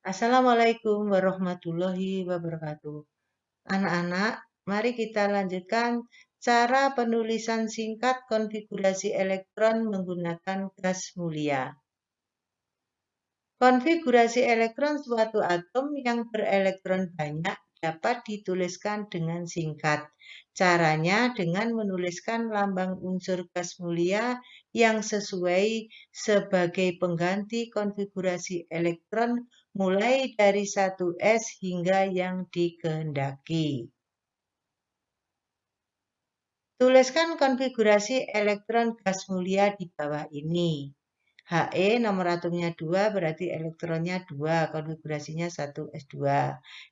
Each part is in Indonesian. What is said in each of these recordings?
Assalamualaikum warahmatullahi wabarakatuh. Anak-anak, mari kita lanjutkan cara penulisan singkat konfigurasi elektron menggunakan gas mulia. Konfigurasi elektron suatu atom yang berelektron banyak dapat dituliskan dengan singkat. Caranya dengan menuliskan lambang unsur gas mulia yang sesuai sebagai pengganti konfigurasi elektron mulai dari 1s hingga yang dikehendaki. Tuliskan konfigurasi elektron gas mulia di bawah ini. He nomor atomnya 2 berarti elektronnya 2, konfigurasinya 1s2.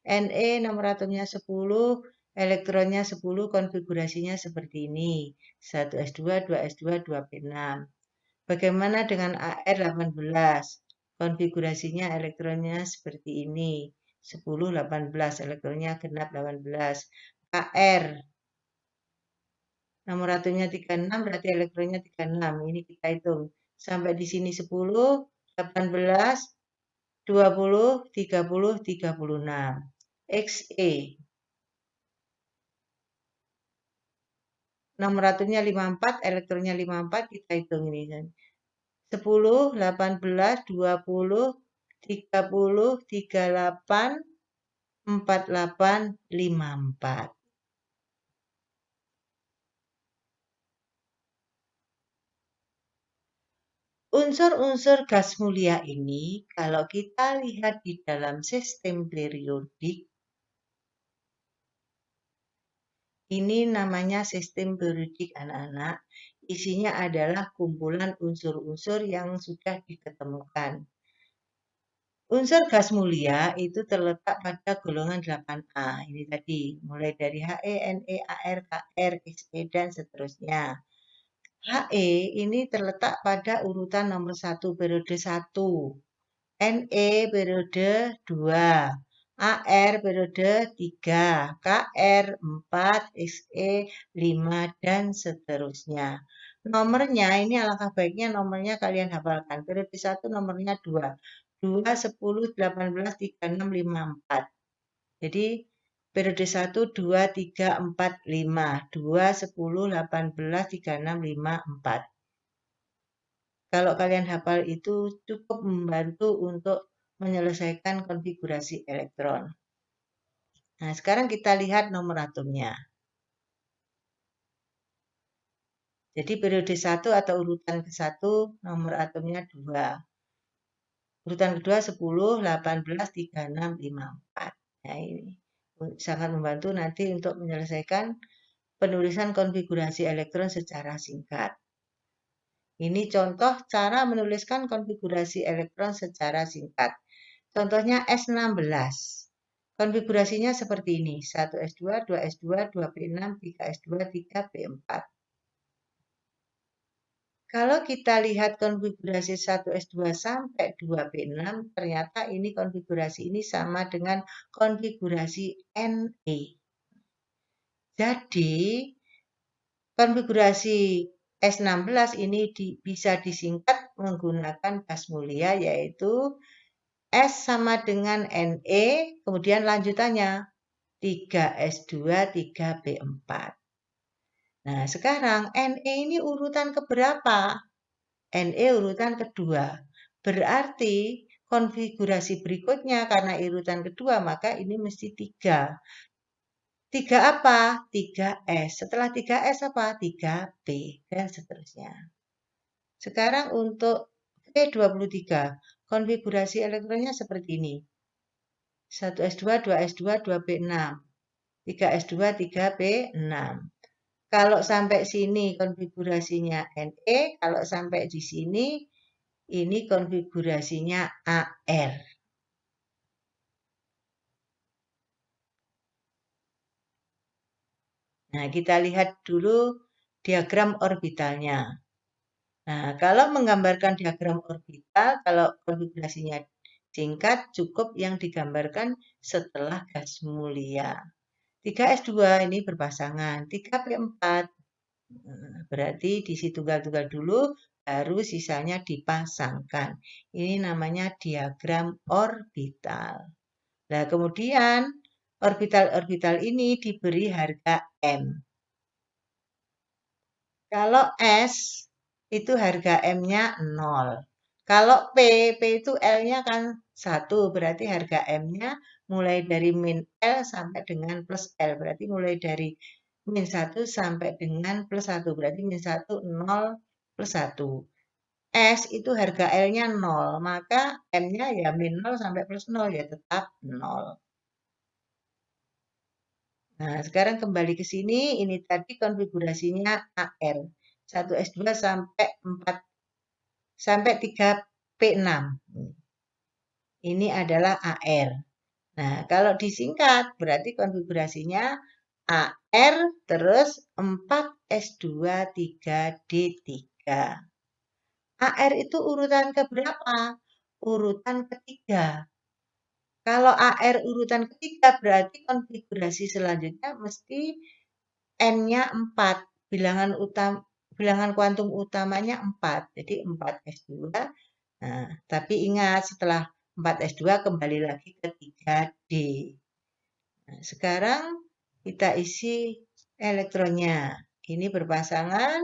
Ne nomor atomnya 10, elektronnya 10, konfigurasinya seperti ini. 1s2, 2s2, 2p6. Bagaimana dengan Ar18? Konfigurasinya elektronnya seperti ini. 10, 18, elektronnya genap 18. Kr nomor atomnya 36 berarti elektronnya 36. Ini kita hitung. Sampai di sini 10, 18, 20, 30, 36. Xe nomor atomnya 54, elektronnya 54, kita hitung ini kan. 10, 18, 20, 30, 38, 48, 54. Unsur-unsur gas mulia ini, kalau kita lihat di dalam sistem periodik, ini namanya sistem periodik anak-anak. Isinya adalah kumpulan unsur-unsur yang sudah diketemukan. Unsur gas mulia itu terletak pada golongan 8A. Ini tadi, mulai dari He, Ne, Ar, Kr, Xe, dan seterusnya. He ini terletak pada urutan nomor 1, periode 1. Ne periode 2. Ar periode 3. Kr 4, Xe 5, dan seterusnya. Nomornya ini alangkah baiknya nomornya kalian hafalkan. Periode 1 nomornya 2. 2, 10, 18, 36, 54. Jadi periode 1, 2, 3, 4, 5. 2, 10, 18, 36, 54. Kalau kalian hafal itu cukup membantu untuk menyelesaikan konfigurasi elektron. Nah, sekarang kita lihat nomor atomnya. Jadi periode 1 atau urutan ke-1 nomor atomnya 2. Urutan kedua 10, 18, 36, 54. Nah, ini sangat membantu nanti untuk menyelesaikan penulisan konfigurasi elektron secara singkat. Ini contoh cara menuliskan konfigurasi elektron secara singkat. Contohnya S16. Konfigurasinya seperti ini. 1s2, 2s2, 2p6, 3s2, 3p4. Kalau kita lihat konfigurasi 1s2 sampai 2p6, ternyata ini konfigurasi ini sama dengan konfigurasi Ne. Jadi, konfigurasi S16 ini bisa disingkat menggunakan gas mulia, yaitu S sama dengan Ne, kemudian lanjutannya 3s2, 3p4. Nah, sekarang Ne ini urutan keberapa? Ne urutan kedua. Berarti konfigurasi berikutnya karena urutan kedua, maka ini mesti 3. 3 apa? 3s. Setelah 3s apa? 3p. Dan seterusnya. Sekarang untuk P23. Konfigurasi elektronnya seperti ini. 1s2, 2s2, 2p6. 3s2, 3p6. Kalau sampai sini konfigurasinya Ne, kalau sampai di sini ini konfigurasinya Ar. Nah, kita lihat dulu diagram orbitalnya. Nah, kalau menggambarkan diagram orbital, kalau konfigurasinya singkat, cukup yang digambarkan setelah gas mulia. 3s2 ini berpasangan, 3p4. Berarti diisi tunggal-tunggal dulu, baru sisanya dipasangkan. Ini namanya diagram orbital. Nah, kemudian orbital-orbital ini diberi harga M. Kalau S itu harga M-nya 0. Kalau P itu L-nya kan 1, berarti harga M-nya mulai dari min L sampai dengan plus L. Berarti mulai dari min 1 sampai dengan plus 1. Berarti min 1, 0, plus 1. S itu harga L-nya 0, maka M-nya ya min 0 sampai plus 0, ya tetap 0. Nah, sekarang kembali ke sini, ini tadi konfigurasinya AR. 1S2 sampai 4 sampai 3P6. Ini adalah AR. Nah, kalau disingkat berarti konfigurasinya AR terus 4S2 3D3. AR itu urutan keberapa? Urutan ketiga. Kalau AR urutan ketiga berarti konfigurasi selanjutnya mesti N-nya 4. Bilangan kuantum utamanya 4. Jadi 4S2. Nah, tapi ingat setelah 4S2 kembali lagi ke 3D. Nah, sekarang kita isi elektronnya. Ini berpasangan,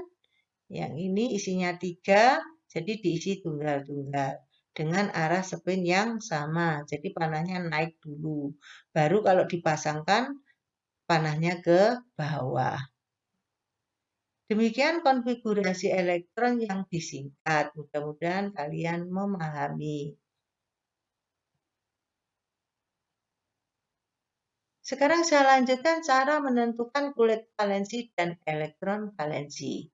yang ini isinya 3, jadi diisi tunggal-tunggal dengan arah spin yang sama. Jadi panahnya naik dulu. Baru kalau dipasangkan, panahnya ke bawah. Demikian konfigurasi elektron yang disingkat. Mudah-mudahan kalian memahami. Sekarang saya lanjutkan cara menentukan kulit valensi dan elektron valensi.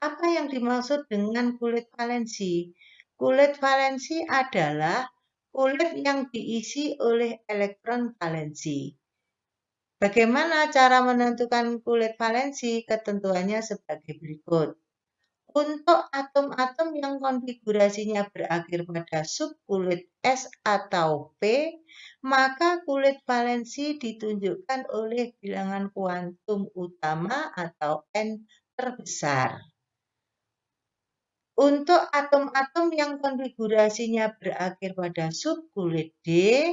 Apa yang dimaksud dengan kulit valensi? Kulit valensi adalah kulit yang diisi oleh elektron valensi. Bagaimana cara menentukan kulit valensi? Ketentuannya sebagai berikut. Untuk atom-atom yang konfigurasinya berakhir pada subkulit S atau P, maka kulit valensi ditunjukkan oleh bilangan kuantum utama atau N terbesar. Untuk atom-atom yang konfigurasinya berakhir pada subkulit D,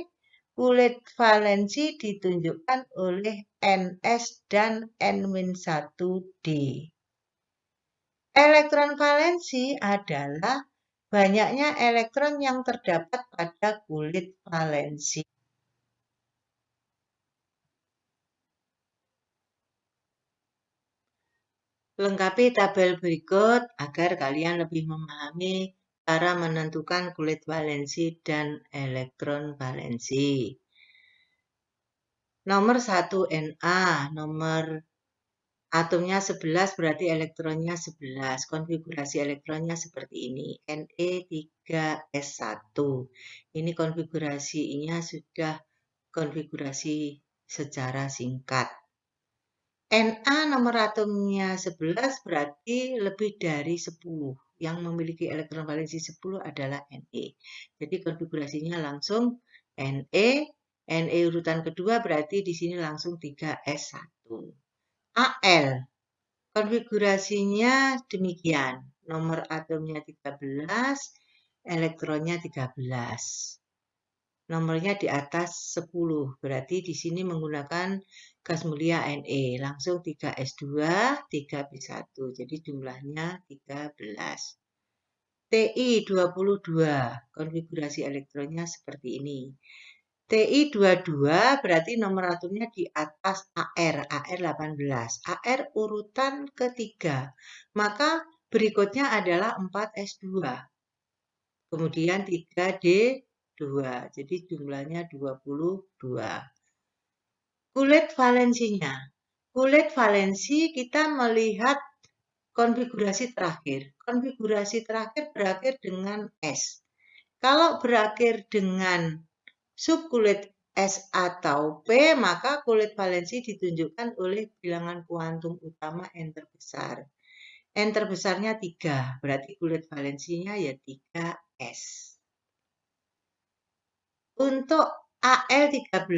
kulit valensi ditunjukkan oleh Ns dan N-1D. Elektron valensi adalah banyaknya elektron yang terdapat pada kulit valensi. Lengkapi tabel berikut agar kalian lebih memahami cara menentukan kulit valensi dan elektron valensi. Nomor 1 Na, nomor atomnya 11 berarti elektronnya 11. Konfigurasi elektronnya seperti ini. Ne3S1. Ini konfigurasinya sudah konfigurasi secara singkat. Na nomor atomnya 11 berarti lebih dari 10. Yang memiliki elektron valensi 10 adalah Ne. Jadi konfigurasinya langsung Ne urutan kedua berarti di sini langsung 3S1. Al, konfigurasinya demikian. Nomor atomnya 13, elektronnya 13. Nomornya di atas 10, berarti di sini menggunakan gas mulia Ne. Langsung 3S2, 3P1, jadi jumlahnya 13. Ti22, konfigurasi elektronnya seperti ini. Ti22 berarti nomor atomnya di atas Ar18. Ar urutan ketiga, maka berikutnya adalah 4S2. Kemudian 3D2, jadi jumlahnya 22. Kulit valensinya. Kulit valensi kita melihat konfigurasi terakhir. Konfigurasi terakhir berakhir dengan S. Kalau berakhir dengan subkulit S atau P, maka kulit valensi ditunjukkan oleh bilangan kuantum utama N terbesar. N terbesarnya 3, berarti kulit valensinya ya 3S. Untuk Al13,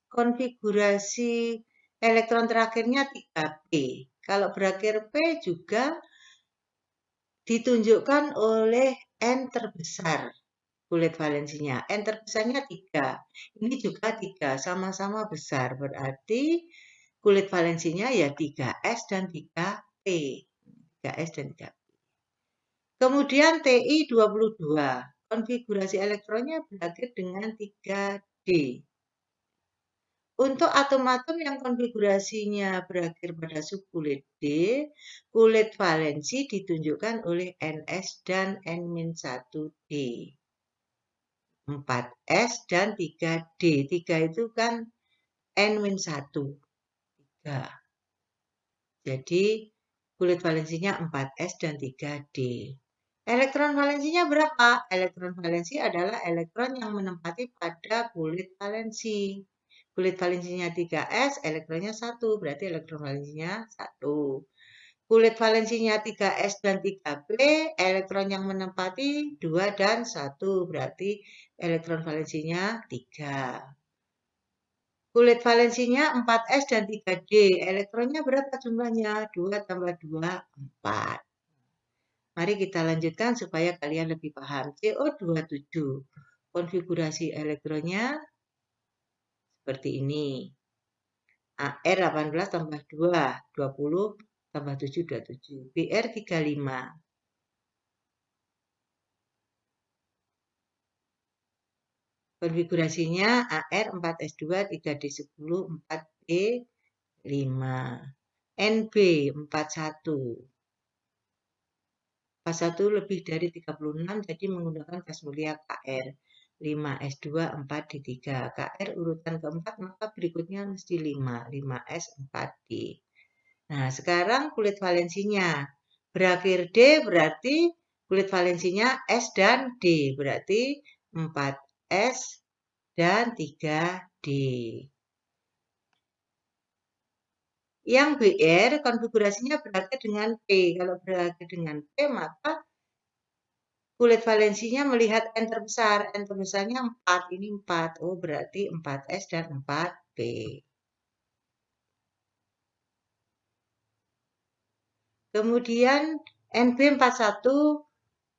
konfigurasi elektron terakhirnya 3P. Kalau berakhir P juga ditunjukkan oleh N terbesar kulit valensinya. N terbesarnya 3. Ini juga 3, sama-sama besar. Berarti kulit valensinya ya 3S dan 3P. 3S dan 3P. Kemudian Ti22. Konfigurasi elektronnya berakhir dengan 3D. Untuk atom-atom yang konfigurasinya berakhir pada subkulit D, kulit valensi ditunjukkan oleh Ns dan N-1D. 4S dan 3D. 3 itu kan N-1. 3. Jadi kulit valensinya 4S dan 3D. Elektron valensinya berapa? Elektron valensi adalah elektron yang menempati pada kulit valensi. Kulit valensinya 3S, elektronnya 1, berarti elektron valensinya 1. Kulit valensinya 3S dan 3P, elektron yang menempati 2 dan 1, berarti elektron valensinya 3. Kulit valensinya 4S dan 3D, elektronnya berapa jumlahnya? 2 tambah 2, 4. Mari kita lanjutkan supaya kalian lebih paham. CO27, konfigurasi elektronnya seperti ini. AR18 tambah 2, 20 tambah 7, 27. BR35. Konfigurasinya AR 4S2, 3D10, 4D5. NB 41. 41 lebih dari 36, jadi menggunakan gas mulia KR. 5S2, 4D3. KR urutan keempat, maka berikutnya mesti 5. 5S, 4D. Nah, sekarang kulit valensinya. Berakhir D berarti kulit valensinya S dan D. Berarti 4S dan 3D. Yang BR konfigurasinya berakhir dengan P. Kalau berakhir dengan P, maka kulit valensinya melihat N terbesar. N terbesarnya 4. Ini 4. Oh, berarti 4S dan 4P. Kemudian NB41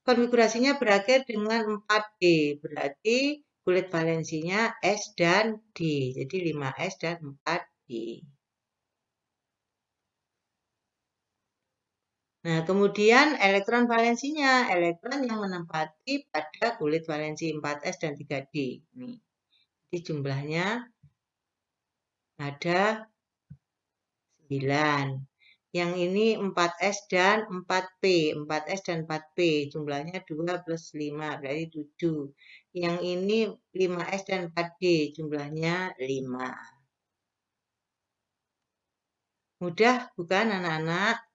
konfigurasinya berakhir dengan 4D. Berarti kulit valensinya S dan D. Jadi 5S dan 4D. Nah, kemudian elektron valensinya. Elektron yang menempati pada kulit valensi 4S dan 3D. Nih. Jadi jumlahnya ada 9. Yang ini 4S dan 4P. 4S dan 4P. Jumlahnya 2 plus 5. Berarti 7. Yang ini 5S dan 4D. Jumlahnya 5. Mudah bukan anak-anak?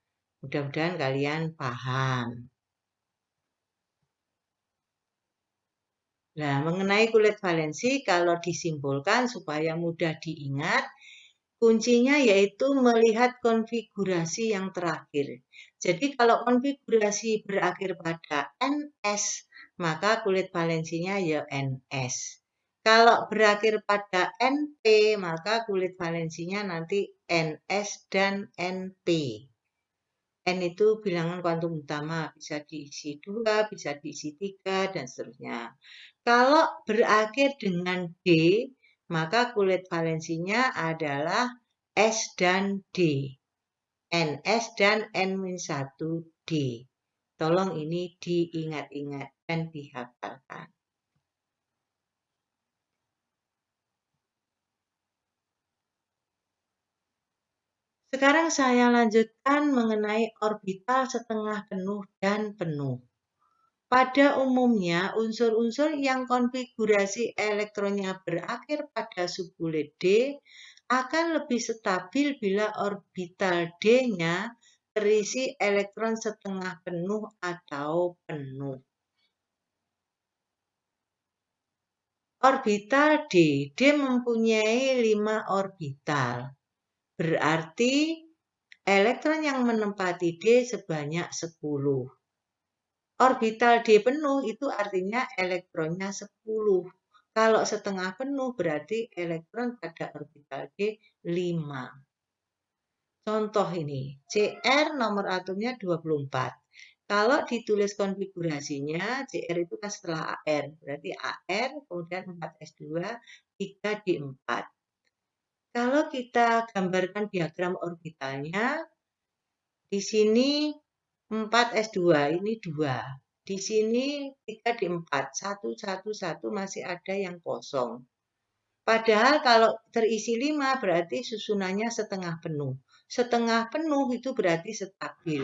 Mudah-mudahan kalian paham. Nah, mengenai kulit valensi, kalau disimpulkan supaya mudah diingat, kuncinya yaitu melihat konfigurasi yang terakhir. Jadi kalau konfigurasi berakhir pada NS, maka kulit valensinya ya NS. Kalau berakhir pada NP, maka kulit valensinya nanti NS dan NP. N itu bilangan kuantum utama, bisa diisi 2, bisa diisi 3, dan seterusnya. Kalau berakhir dengan D, maka kulit valensinya adalah S dan D. NS dan N-1D. Tolong ini diingat-ingat dan dihafalkan. Sekarang saya lanjutkan mengenai orbital setengah penuh dan penuh. Pada umumnya, unsur-unsur yang konfigurasi elektronnya berakhir pada subkulit D akan lebih stabil bila orbital D-nya terisi elektron setengah penuh atau penuh. Orbital D. D mempunyai 5 orbital. Berarti elektron yang menempati D sebanyak 10. Orbital D penuh itu artinya elektronnya 10. Kalau setengah penuh berarti elektron pada orbital D 5. Contoh ini, Cr nomor atomnya 24. Kalau ditulis konfigurasinya, CR itu kan setelah AR. Berarti AR, kemudian 4S2, 3D4. Kalau kita gambarkan diagram orbitalnya, di sini 4S2, ini 2. Di sini 3D4, 1, 1, 1 masih ada yang kosong. Padahal kalau terisi 5 berarti susunannya setengah penuh. Setengah penuh itu berarti stabil.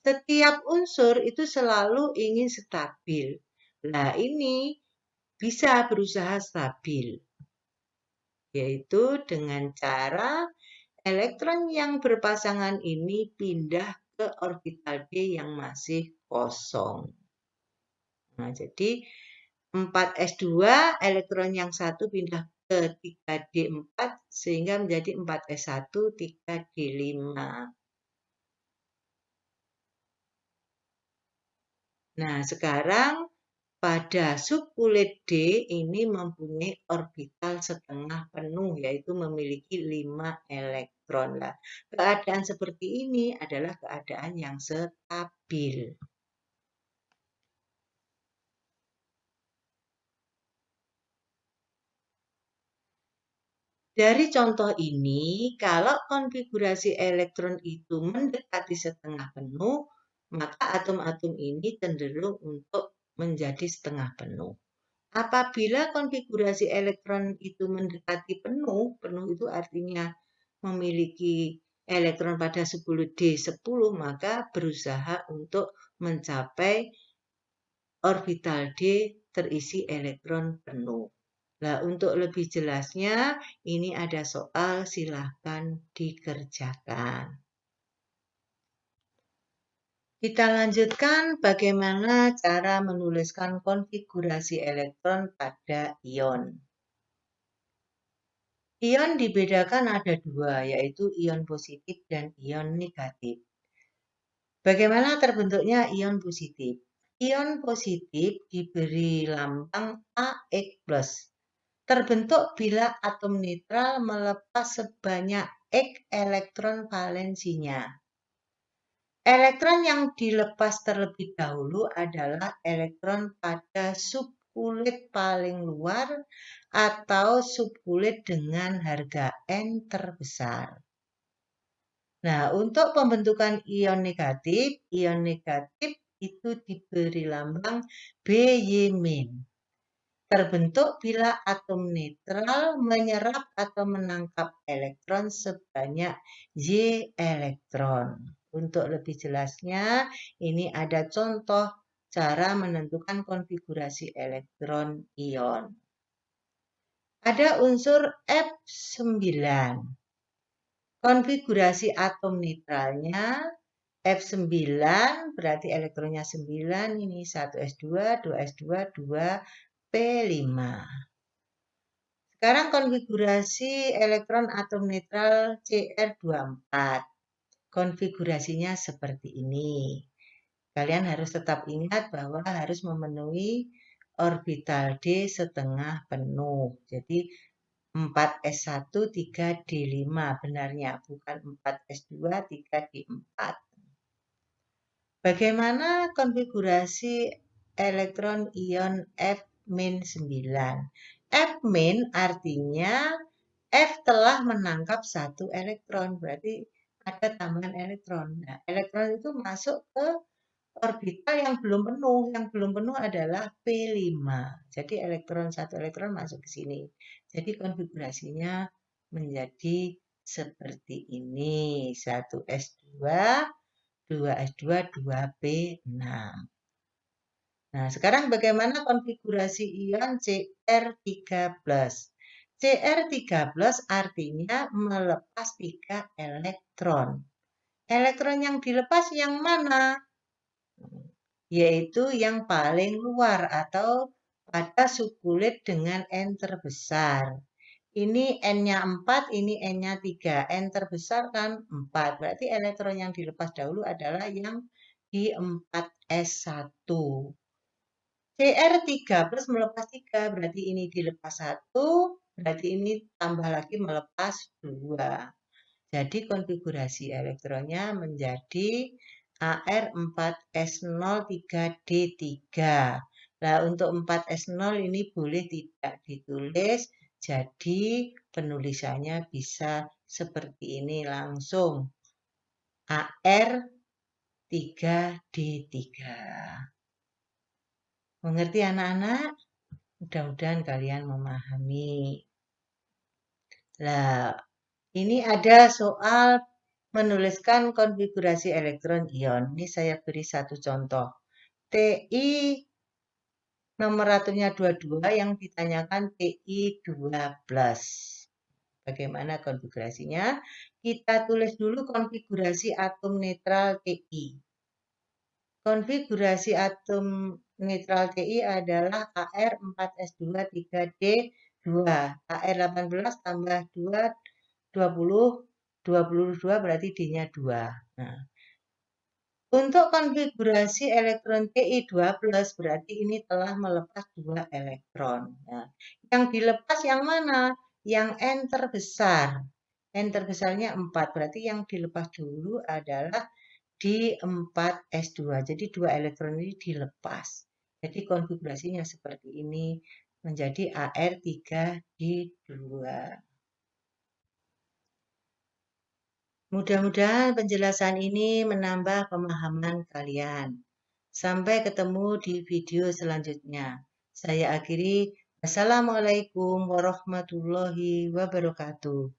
Setiap unsur itu selalu ingin stabil. Nah, ini bisa berusaha stabil, yaitu dengan cara elektron yang berpasangan ini pindah ke orbital D yang masih kosong. Nah, jadi 4S2, elektron yang satu pindah ke 3D4 sehingga menjadi 4S1, 3D5. Nah, sekarang pada subkulit D ini mempunyai orbital setengah penuh, yaitu memiliki 5 elektron. Nah, keadaan seperti ini adalah keadaan yang stabil. Dari contoh ini, kalau konfigurasi elektron itu mendekati setengah penuh, maka atom-atom ini cenderung untuk menjadi setengah penuh. Apabila konfigurasi elektron itu mendekati penuh, penuh itu artinya memiliki elektron pada subkulit D10, maka berusaha untuk mencapai orbital D terisi elektron penuh. Nah, untuk lebih jelasnya, ini ada soal, silahkan dikerjakan. Kita lanjutkan bagaimana cara menuliskan konfigurasi elektron pada ion. Ion dibedakan ada 2, yaitu ion positif dan ion negatif. Bagaimana terbentuknya ion positif? Ion positif diberi lambang AX+. Terbentuk bila atom netral melepas sebanyak X elektron valensinya. Elektron yang dilepas terlebih dahulu adalah elektron pada subkulit paling luar atau subkulit dengan harga N terbesar. Nah, untuk pembentukan ion negatif itu diberi lambang By-. Terbentuk bila atom netral menyerap atau menangkap elektron sebanyak Y elektron. Untuk lebih jelasnya, ini ada contoh cara menentukan konfigurasi elektron ion. Ada unsur F9. Konfigurasi atom netralnya F9 berarti elektronnya 9, ini 1S2, 2S2, 2P5. Sekarang konfigurasi elektron atom netral Cr24. Konfigurasinya seperti ini. Kalian harus tetap ingat bahwa harus memenuhi orbital D setengah penuh. Jadi 4S1, 3D5 benarnya, bukan 4S2, 3D4. Bagaimana konfigurasi elektron ion F-9? F- artinya F telah menangkap 1 elektron, berarti ada tambahan elektron. Nah, elektron itu masuk ke orbital yang belum penuh. Yang belum penuh adalah P5. Jadi 1 elektron masuk ke sini. Jadi konfigurasinya menjadi seperti ini. 1S2, 2S2, 2P6. Nah, sekarang bagaimana konfigurasi ion Cr13? Cr13 artinya melepas 3 elektron. Elektron yang dilepas yang mana? Yaitu yang paling luar atau pada subkulit dengan N terbesar. Ini N-nya 4, ini N-nya 3. N terbesar kan 4. Berarti elektron yang dilepas dahulu adalah yang di 4S1. Cr13 melepas 3, berarti ini dilepas 1, berarti ini tambah lagi melepas 2. Jadi konfigurasi elektronnya menjadi AR4S03D3. Nah, untuk 4S0 ini boleh tidak ditulis, jadi penulisannya bisa seperti ini langsung. AR3D3. Mengerti anak-anak? Mudah-mudahan kalian memahami. Nah, ini ada soal menuliskan konfigurasi elektron ion. Ini saya beri satu contoh. Ti nomor atomnya 22 yang ditanyakan Ti2+. Bagaimana konfigurasinya? Kita tulis dulu konfigurasi atom netral Ti. Konfigurasi atom netral Ti adalah Ar4S2 3D2. Ar18 tambah 2, 20, 22 berarti D-nya 2. Nah, untuk konfigurasi elektron Ti2+, berarti ini telah melepas 2 elektron. Nah, yang dilepas yang mana? Yang N terbesar. N terbesarnya 4, berarti yang dilepas dulu adalah di 4S2. Jadi 2 elektron ini dilepas. Jadi konfigurasinya seperti ini, menjadi Ar3D2. Mudah-mudahan penjelasan ini menambah pemahaman kalian. Sampai ketemu di video selanjutnya. Saya akhiri. Wassalamualaikum warahmatullahi wabarakatuh.